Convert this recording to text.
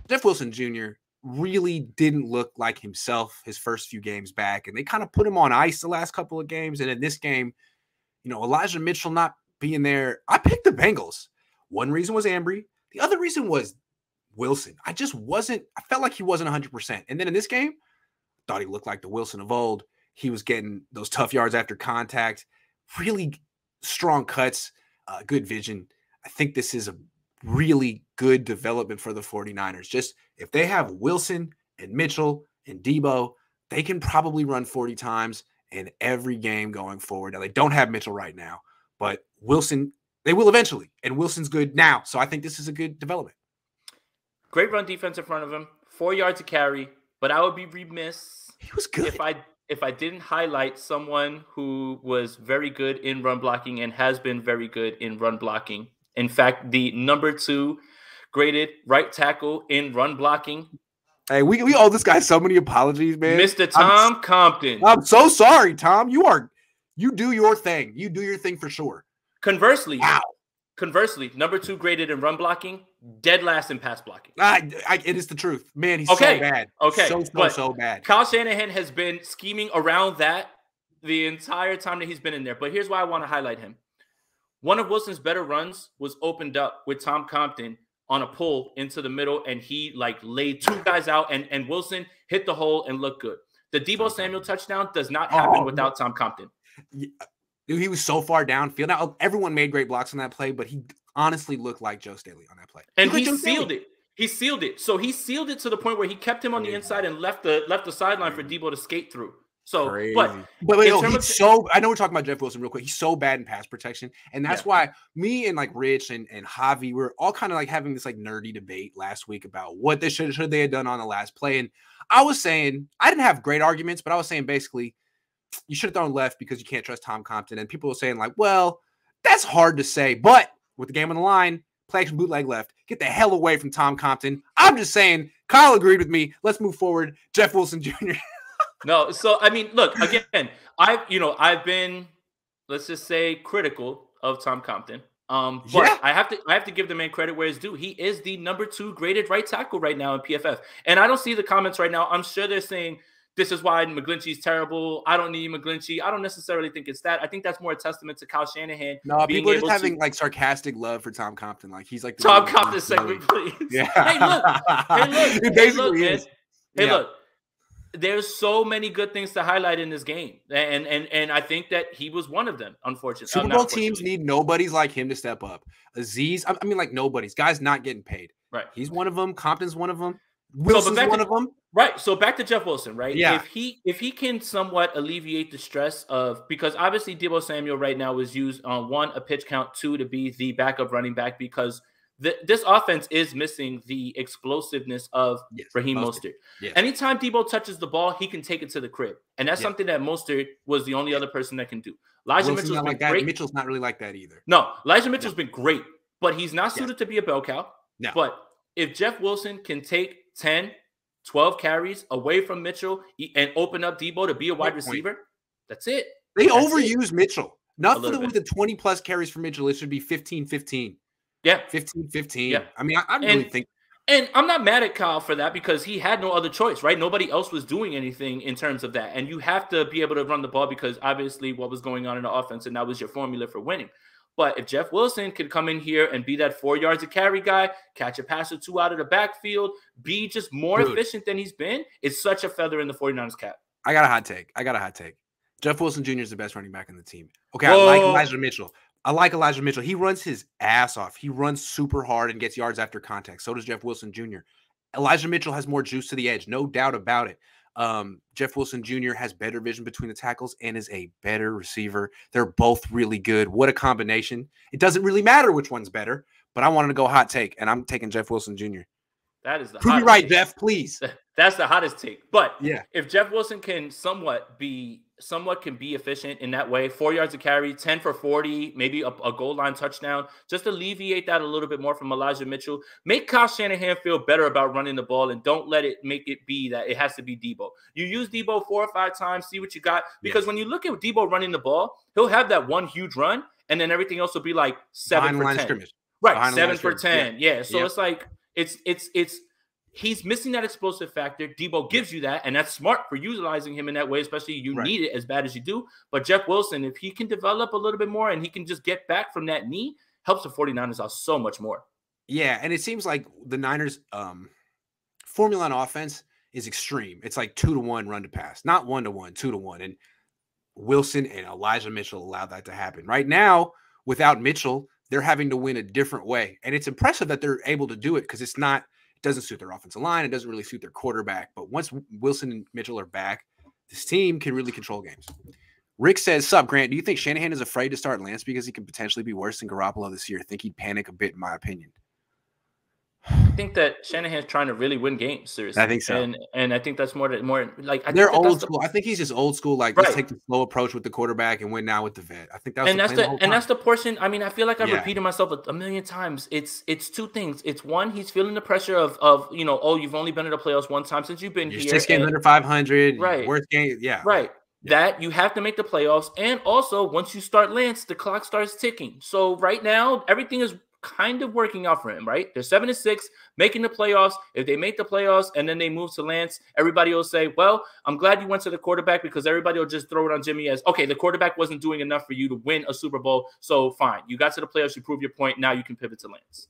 Jeff Wilson Jr. really didn't look like himself his first few games back, and they kind of put him on ice the last couple of games. And in this game, Elijah Mitchell not being there, I picked the Bengals. One reason was Ambry. The other reason was Wilson. I felt like he wasn't 100%. And then in this game, thought he looked like the Wilson of old. He was getting those tough yards after contact, really strong cuts, good vision. I think this is a really good development for the 49ers. Just if they have Wilson and Mitchell and Debo, they can probably run 40 times in every game going forward. Now, they don't have Mitchell right now, but Wilson, they will eventually. And Wilson's good now. So I think this is a good development. Great run defense in front of him, 4 yards to carry, but I would be remiss he was good. if I didn't highlight someone who was very good in run blocking and has been very good in run blocking. In fact, the number 2 graded right tackle in run blocking. Hey, we owe this guy so many apologies, man. Mr. Tom Compton. I'm so sorry, Tom. You do your thing. You do your thing for sure. Conversely, number 2 graded in run blocking, dead last in pass blocking. It is the truth. Man, he's so bad. Okay. So bad. Kyle Shanahan has been scheming around that the entire time that he's been in there. But here's why I want to highlight him. One of Wilson's better runs was opened up with Tom Compton on a pull into the middle, and he laid 2 guys out, and Wilson hit the hole and looked good. The Deebo Samuel touchdown does not happen without Tom Compton. Dude, he was so far downfield. Now, everyone made great blocks on that play, but he honestly looked like Joe Staley on that play. And he sealed it. He sealed it. So he sealed it to the point where he kept him on the inside and left the sideline for Deebo to skate through. So, crazy. but I know we're talking about Jeff Wilson real quick. He's so bad in pass protection. And that's why me and Rich and Javi, we're all kind of having this nerdy debate last week about what they should they have done on the last play. And I was saying, I didn't have great arguments, but I was saying basically, you should have thrown left because you can't trust Tom Compton. And people were saying well, that's hard to say. But with the game on the line, play action bootleg left. Get the hell away from Tom Compton. I'm just saying, Kyle agreed with me. Let's move forward. Jeff Wilson Jr. No, so I mean, look, again, I've been, let's just say, critical of Tom Compton. But I have to give the man credit where it's due. He is the number 2 graded right tackle right now in PFF. And I don't see the comments right now. I'm sure they're saying this is why McGlinchey's terrible. I don't need McGlinchey. I don't necessarily think it's that. I think that's more a testament to Kyle Shanahan. No, people are just having sarcastic love for Tom Compton. He's the Tom Compton segment, please. Yeah. Hey, look. There's so many good things to highlight in this game, and I think that he was one of them. Unfortunately, Super Bowl teams need nobodies like him to step up. Aziz, I mean, nobodies, guys not getting paid. Right, he's one of them. Compton's one of them. Wilson's one of them. Right. So back to Jeff Wilson, right? Yeah. If he can somewhat alleviate the stress of, because obviously Deebo Samuel right now is used on 1, a pitch count, 2, to be the backup running back because this offense is missing the explosiveness of Raheem Mostert. Yes. Anytime Deebo touches the ball, he can take it to the crib. And that's something that Mostert was the only other person that can do. Elijah Mitchell's been like great. Mitchell's not really like that either. No, Elijah Mitchell's been great, but he's not suited to be a bell cow. No. But if Jeff Wilson can take 10, 12 carries away from Mitchell and open up Deebo to be a wide receiver, that's it. They overuse Mitchell. Not for with the 20-plus carries for Mitchell. It should be 15-15. Yeah. 15-15. Yeah. I mean, I really think. And I'm not mad at Kyle for that because he had no other choice, right? Nobody else was doing anything in terms of that. And you have to be able to run the ball because obviously what was going on in the offense, and that was your formula for winning. But if Jeff Wilson could come in here and be that 4 yards a carry guy, catch a pass or 2 out of the backfield, be just more efficient than he's been, it's such a feather in the 49ers cap. I got a hot take. Jeff Wilson Jr. is the best running back in the team. Okay, I like Elijah Mitchell. He runs his ass off. He runs super hard and gets yards after contact. So does Jeff Wilson Jr. Elijah Mitchell has more juice to the edge, no doubt about it. Jeff Wilson Jr. has better vision between the tackles and is a better receiver. They're both really good. What a combination. It doesn't really matter which one's better, but I wanted to go hot take, and I'm taking Jeff Wilson Jr. That is the Prove me right, Jeff, please. That's the hottest take. But yeah, if Jeff Wilson can somewhat be efficient in that way, 4 yards a carry, 10 for 40, maybe a goal line touchdown, just alleviate that a little bit more from Elijah Mitchell. Make Kyle Shanahan feel better about running the ball and don't let it make it be that it has to be Deebo. You use Deebo 4 or 5 times, see what you got. Because when you look at Deebo running the ball, he'll have that one huge run and then everything else will be like 7 for 10. Right, 7 for 10. Yeah. So it's like he's missing that explosive factor. Debo gives you that, and that's smart for utilizing him in that way, especially you need it as bad as you do. But Jeff Wilson, if he can develop a little bit more and he can just get back from that knee, helps the 49ers out so much more. Yeah, and it seems like the Niners formula on offense is extreme. It's like 2-to-1 run to pass, not 1-to-1, 2-to-1. And Wilson and Elijah Mitchell allowed that to happen. Right now, without Mitchell, they're having to win a different way. And it's impressive that they're able to do it because it doesn't suit their offensive line. It doesn't really suit their quarterback. But once Wilson and Mitchell are back, this team can really control games. Rick says, sup, Grant, do you think Shanahan is afraid to start Lance because he can potentially be worse than Garoppolo this year? I think he'd panic a bit, in my opinion. I think that Shanahan's trying to really win games, seriously. I think so. And I think that's more like they're old school. I think he's just old school. Like, let's take the slow approach with the quarterback and win now with the vet. I think that's that's the portion. I mean, I feel like I've repeated myself a million times. It's two things. It's one, he's feeling the pressure of you've only been in the playoffs one time since you've been here. 6 games under 500. Right. Worst game. Yeah. Right. That you have to make the playoffs. And also, once you start Lance, the clock starts ticking. So right now, everything is kind of working out for him, right? They're 7-6, making the playoffs. If they make the playoffs and then they move to Lance, everybody will say, well, I'm glad you went to the quarterback, because everybody will just throw it on Jimmy as, okay, the quarterback wasn't doing enough for you to win a Super Bowl. So fine, you got to the playoffs, you proved your point. Now you can pivot to Lance.